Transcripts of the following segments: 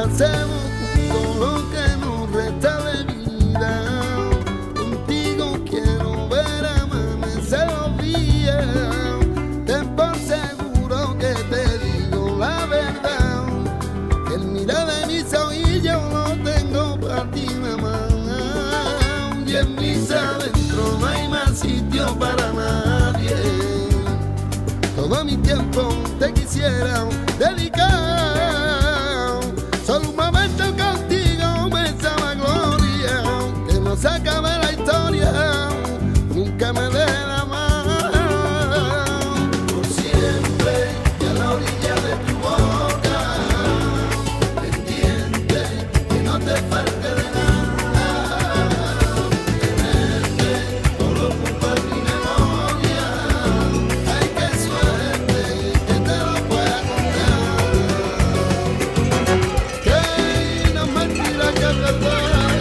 hacemos juntos lo que nos resta de vida. Contigo quiero ver amanecer los días. Ten por seguro que te digo la verdad, que el mirar de mis ojos yo lo tengo para ti nada más. Y en mis adentro no hay más sitio para nadie. Todo mi tiempo te quisiera dedicar. Solo un momento contigo me llama gloria. Que no se acabe la historia, nunca me dé la mano. Por siempre y a la orilla de tu boca, pendiente que no te falte de nada. Tenerte todo junto a mi memoria. Ay, qué suerte que te lo pueda contar. Que no es mentira que es verdad,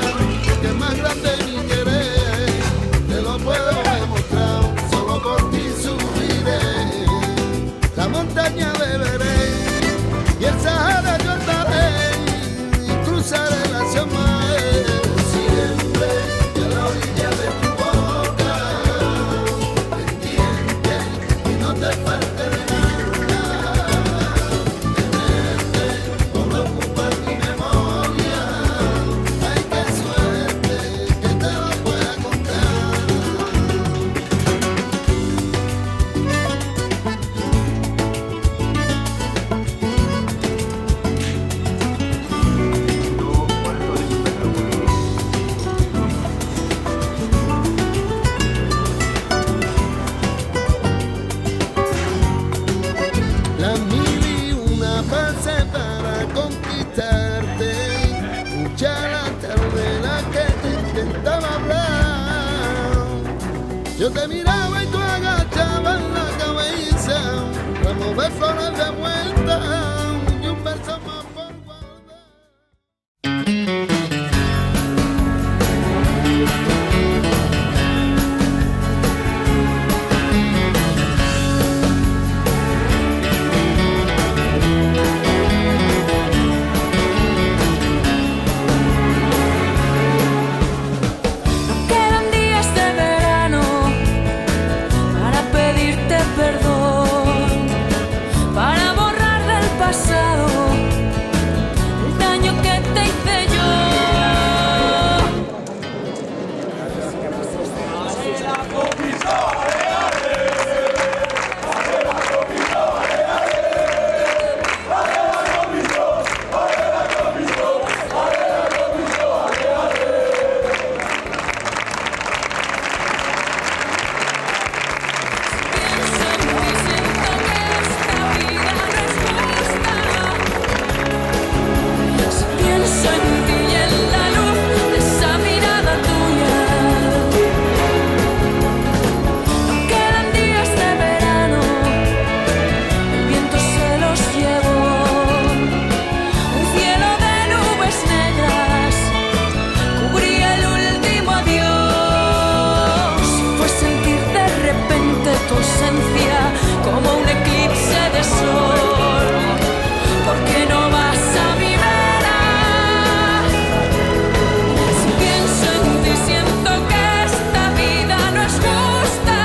que es más grande mi querer. Te lo puedo demostrar, solo por ti subiré. La montaña beberé y el Sahara yo andaré y cruzaré la Sahara. Siempre y a la orilla de tu boca, pendiente que no te falte de nada. Tenerte todo junto a mi memoria. Ay, qué suerte que te lo pueda contar. Las mil y una fase para conquistarte. Mucha la tarde la que te intentaba hablar. Yo te miraba y tú agachabas la cabeza. Ramos de flores de vuelta y un verso más por guardar. Quedan días de verano para pedirte perdón, para borrar del pasado el daño que te hice yo. Pienso en ti y en la luz de esa mirada tuya. Quedan días de verano, el viento se los llevó. Un cielo de nubes negras cubría el último adiós. Fue sentir de repente tu ausencia como un eclipse de sol. ¿Por qué no vas a mi vera? Si pienso en ti siento que esta vida no es justa.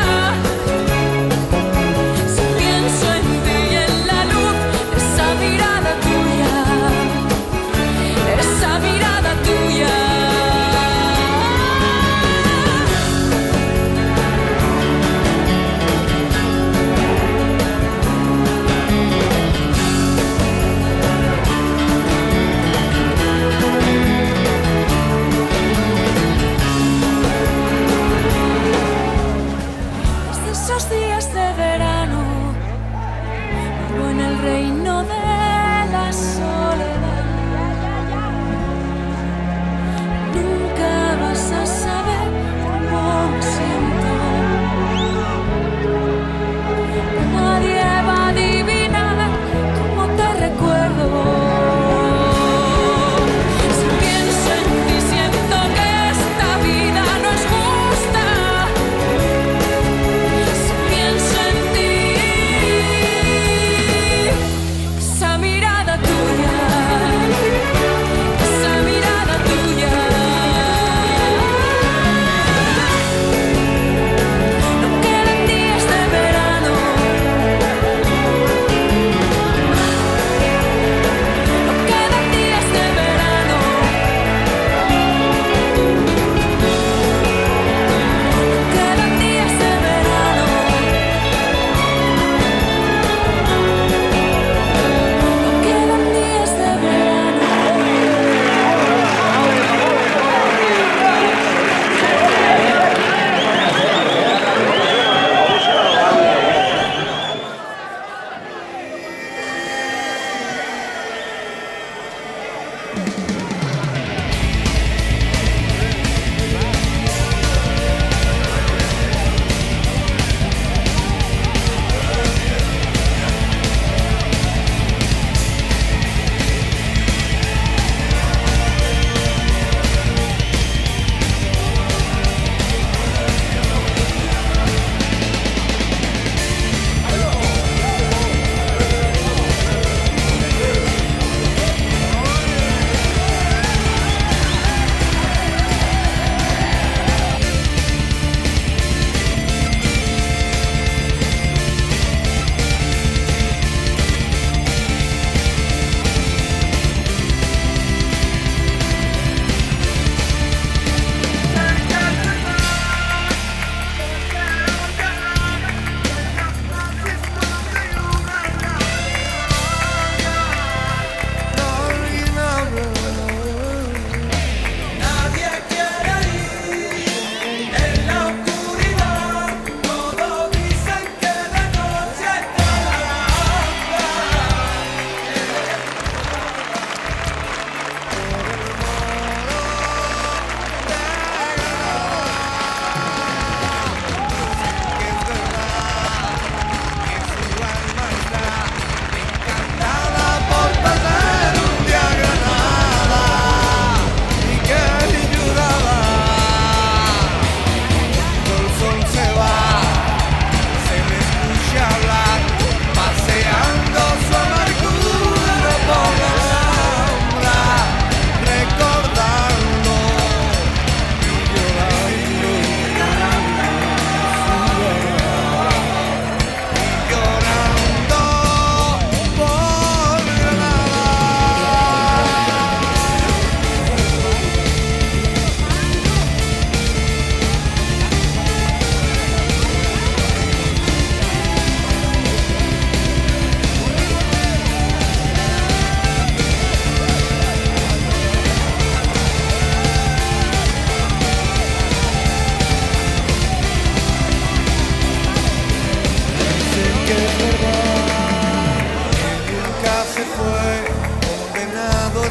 Si pienso en ti y en la luz de esa mirada tuya, esa mirada tuya. Desde esos días de verano vivo en el reino de la soledad. Nunca vas a saber cómo me siento. Nadie va a adivinar cómo te recuerdo. Si pienso en ti siento que esta vida no es justa. Si pienso en ti, esa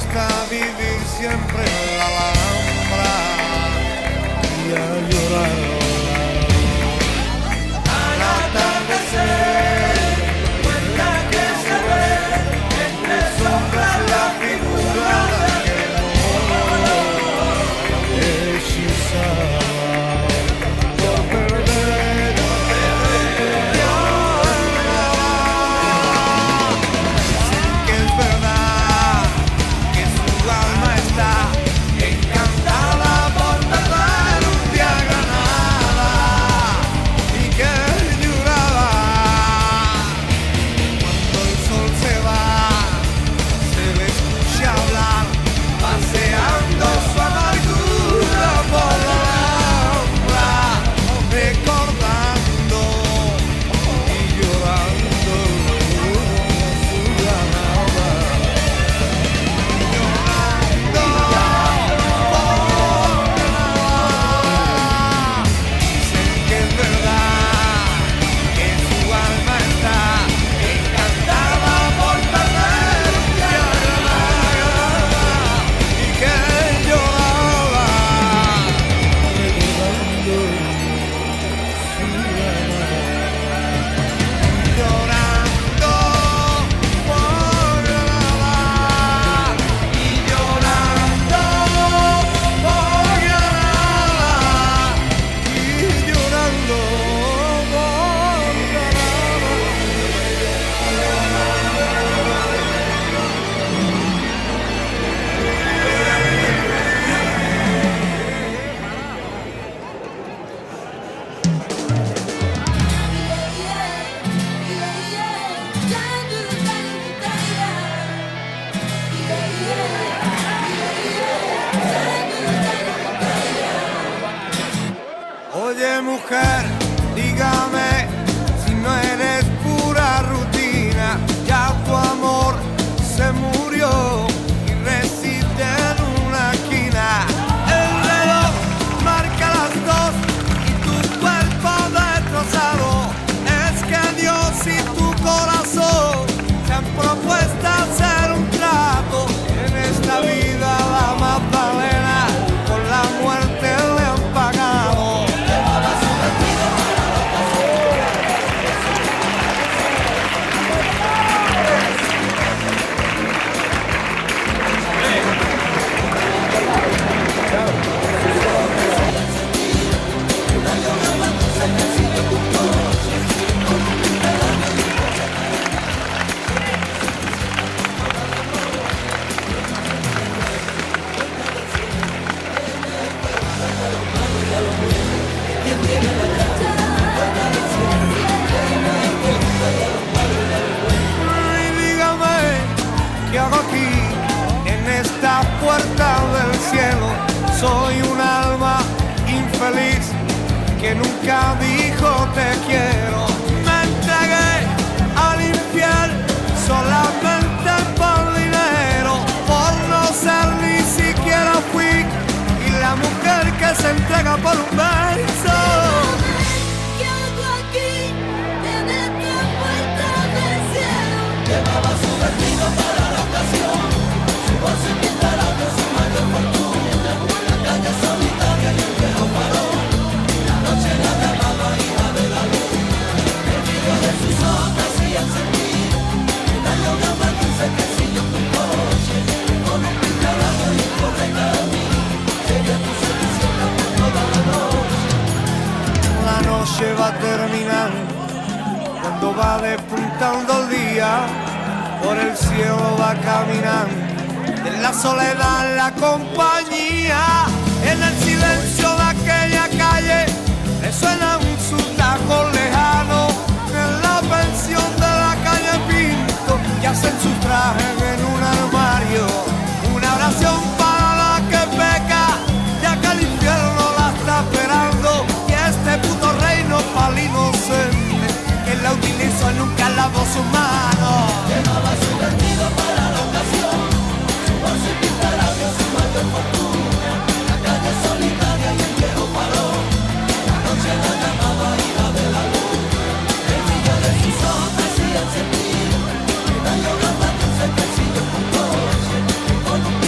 dispuesta a vivir siempre en la Alhambra y a llorar al atardecer. Cuenta que se ve entre sombras la figura de aquel amor hechizada por perder. Dicen que es verdad que su alma está encantada por perder un día Granada y que lloraba cuando el sol se va. Se le escucha hablar paseando su amargura por la Alhambra, recordando y llorando su Granada. Llorando por Granada. Dicen que es verdad que su alma está encantada por perder un día Granada y que lloraba recordando su Granada. Llorando por Granada y llorando por Granada y llorando por Oye mujer, dígame si no eres pura rutina. Ya tu amor se murió y reside en una esquina. El reloj marca las 2 y tu cuerpo destrozado. Es que Dios y tu corazón se han propuesto hacer un trato. En esta vida la Magdalena con la muerte le han pagado. Ay, dígame, ¿qué hago aquí en esta puerta del cielo? Soy un alma infeliz que nunca dijo te quiero. Me entregué al infiel solamente por dinero, por no ser ni siquiera fui y la mujer que se entrega por un beso. ¿Qué hago aquí en esta puerta del cielo? Llevaba su vestido para la ocasión, su voz invitara de su mayor fortuna, la calle solitaria y el viejo farol. La noche la llamaba hija de la luz, el brillo de sus ojos hacía sentir una lluvia más dulce que si yo tu coche, con un pintarado y un pobre camino, llegué a tu servicio por toda la noche. La noche va terminando, cuando va despuntando el día, por el cielo va caminando, en la soledad la compañía, en el silencio de aquella calle, resuena un taco lejano, en la pensión de la calle Pinto, y hacen sus trajes en un armario, una oración para la que peca, ya que el infierno la está esperando, y este puto reino para el inocente, que la utilizó nunca lavó sus manos. Llevaba su vestido para la ocasión, su voz invitara de su mayor fortuna, la calle solitaria y el viejo farol. La noche la llamaba hija de la luz, el brillo de sus ojos hacía sentir una lluvia más dulce que si yo un coche, con un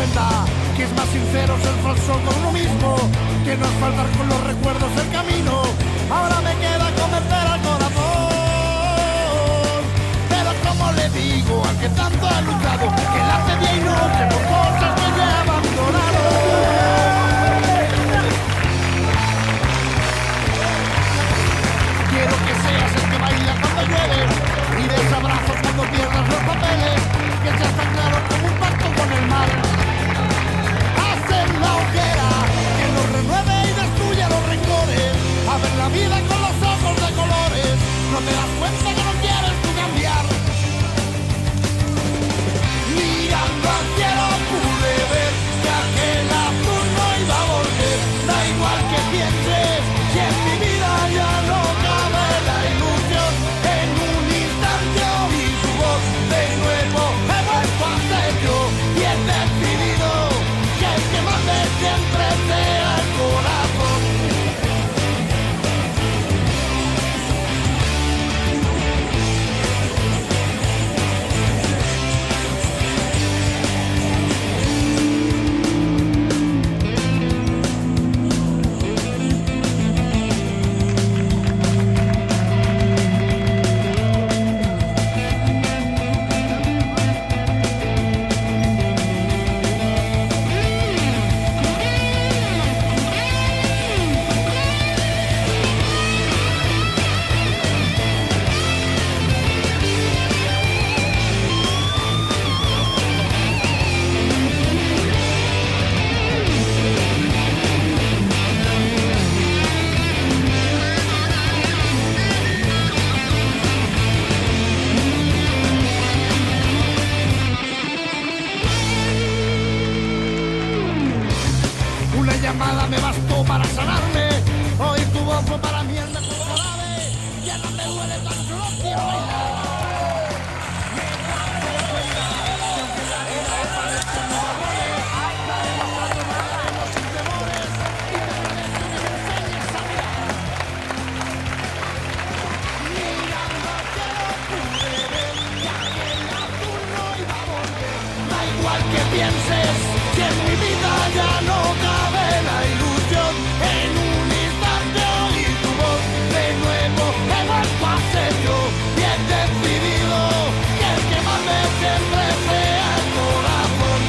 entienda que es más sincero ser falso con uno mismo, que no es faltar con los recuerdos del camino. Ahora me queda convencer al corazón, pero como le digo al que tanto ha luchado, que la hace día y noche por cosas que ya he abandonado. Quiero que seas el que baila cuando llueve y des abrazos cuando pierdas los papeles, que seas tan claro como un pacto con el mar. Hacer la hoguera que nos renueve y destruya los rencores, a ver la vida con los ojos de colores. No te das cuenta que no quieres tú cambiar. Mirando al cielo pude ver que aquel azul no iba a volver. Da igual que pienses, si en mi vida ya no cabe la ilusión. En un instante oí tu voz, de nuevo he vuelto a ser yo, y he decidido que el que mande siempre sea el corazón. Una llamada me bastó para sanarme. Hoy tu voz fue para mí el mejor jarabe. Ya no me duele tan solo quiero bailar. Da igual que pienses, que en mi vida ya no cabe la ilusión. En un instante oí tu voz, de nuevo he vuelto a ser yo, y he decidido que el que mande siempre sea el corazón.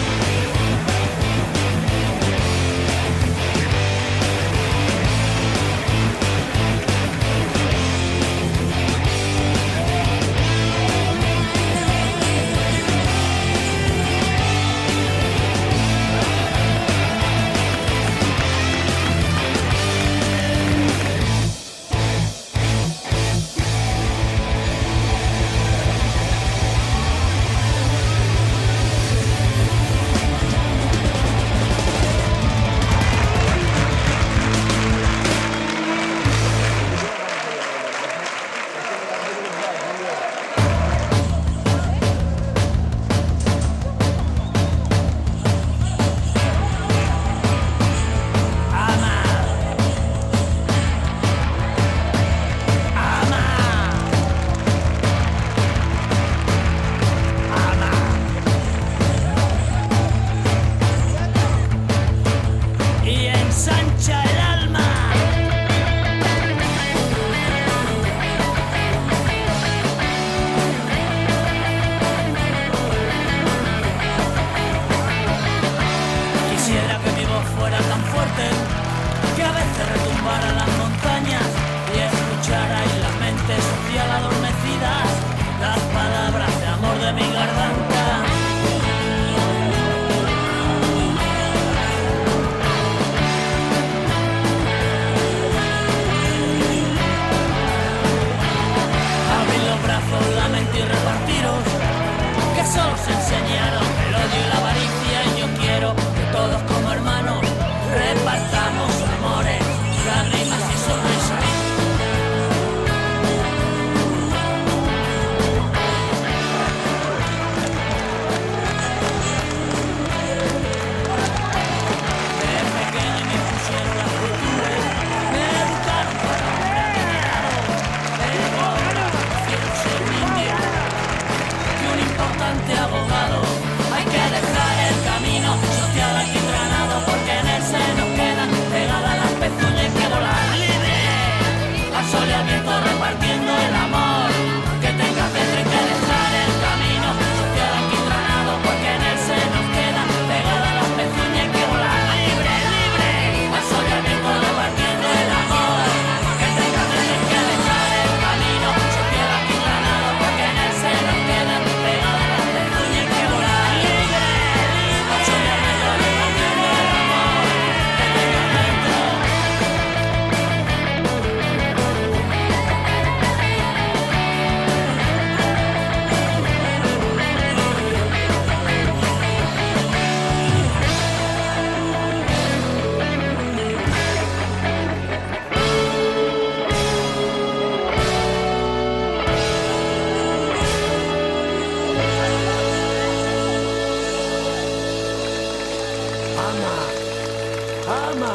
ama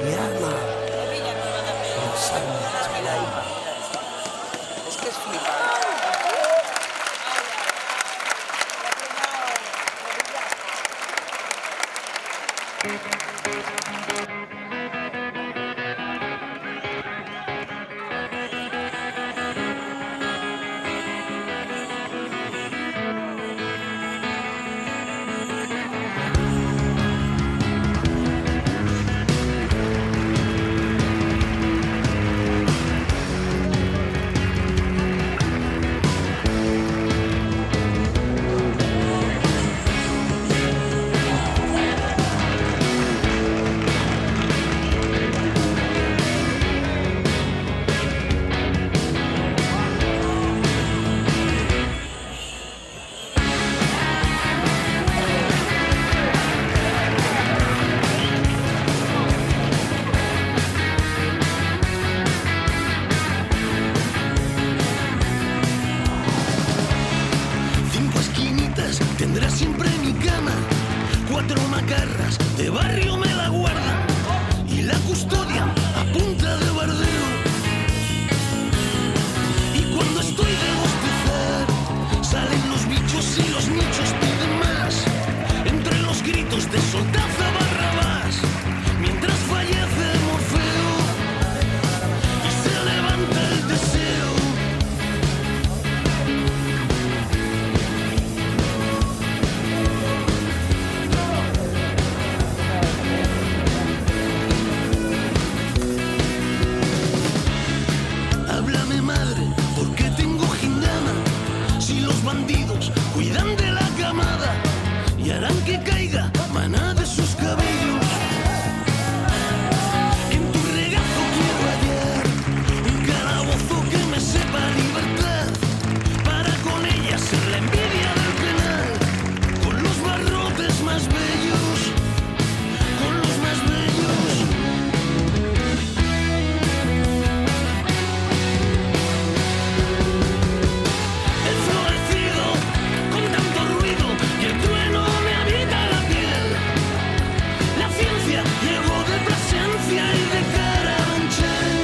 y ama. Es que es flipante. Tendrá siempre mi cama, 4 macarras de barrio me la guardan y la custodian a punta de bardeo. Y cuando estoy de bostezar, salen los bichos y los nichos piden más. Entre los gritos de soltaza Barrabás, mientras fallece Morfeo y se levanta el deseo. Háblame madre, ¿por qué tengo gindana? Si los bandidos cuidan de la camada y harán que caiga maná de sus cabellos. En tu regazo quiero hallar un calabozo que me sepa libertad, para con ella ser la envidia del penal, con los barrotes más bellos, con los más bellos. He florecido con tanto ruido y el trueno me habita la piel. La ciencia llegó de Plasencia y de Carabanchel.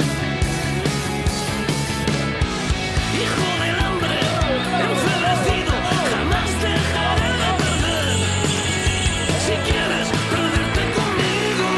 Hijo del hambre, enfebrecido, jamás dejaré de perder. Si quieres perderte conmigo,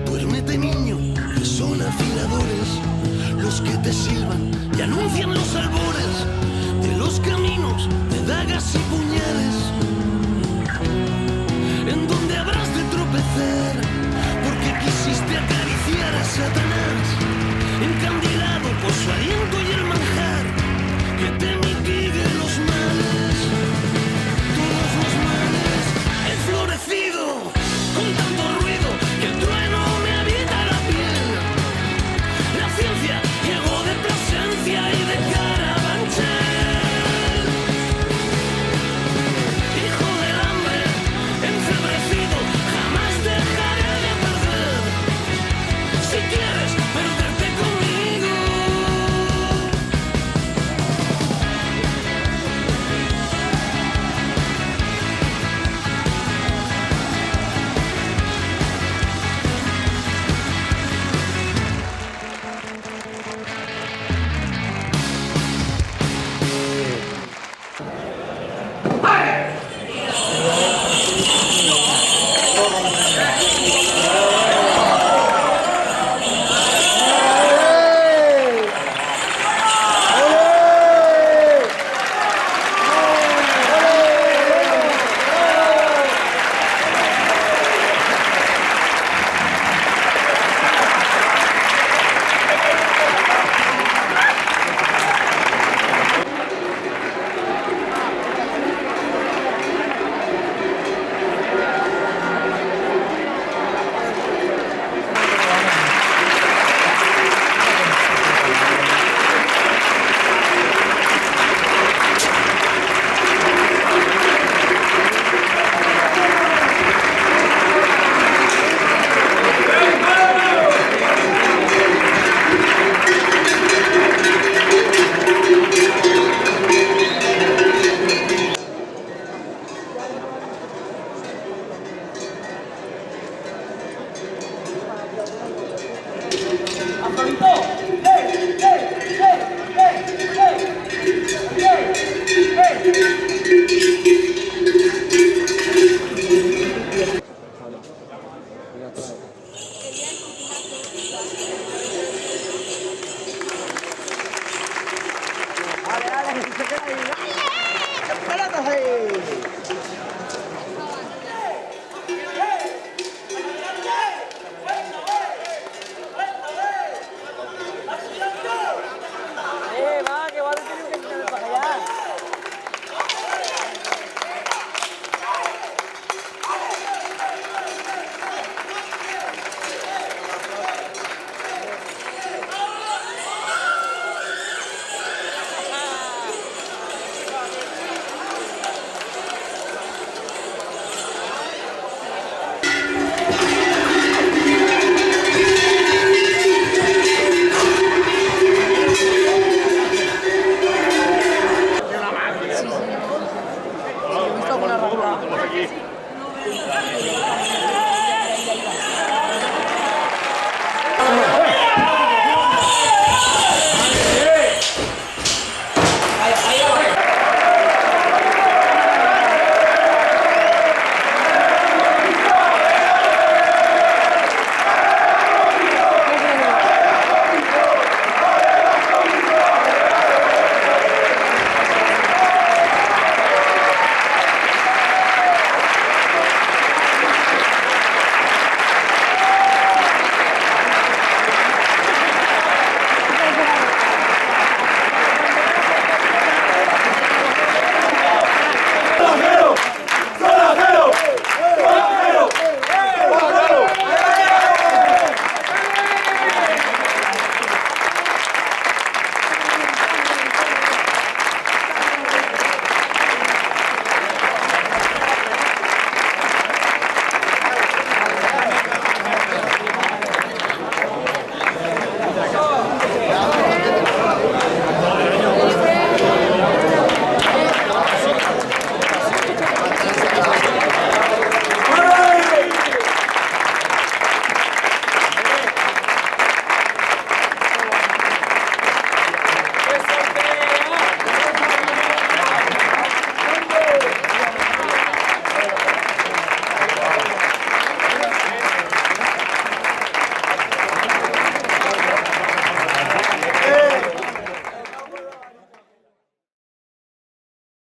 duérmete niño, que son afiladores los que te silban y anuncian los albores.